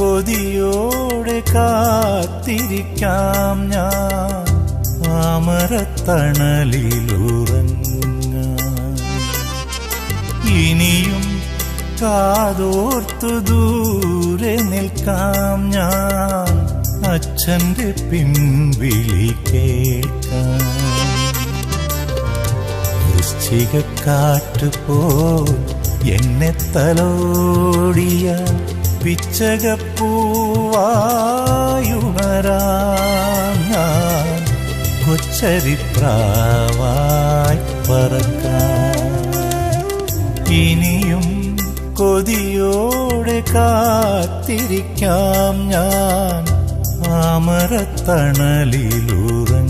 കൊതിയോടെ കാത്തിരിക്കാം ഞാൻ അമരത്തണലിലുറങ്ങാൻ. ഇനിയും കാതോർത്തു ദൂരെ നിൽക്കാം ഞാൻ അച്ഛന്റെ പിൻവിളി കേൾക്കാൻ. വൃശ്ചികക്കാറ്റുപോൽ എന്നെ തലോടിയ പിച്ചകപ്പൂവായുണരാം ഞാൻ കൊച്ചരിപ്രാവായി പറക്കാം. ഇനിയും കൊതിയോടെ കാത്തിരിക്കാം ഞാൻ അമരത്തണലിലുറങ്ങാൻ.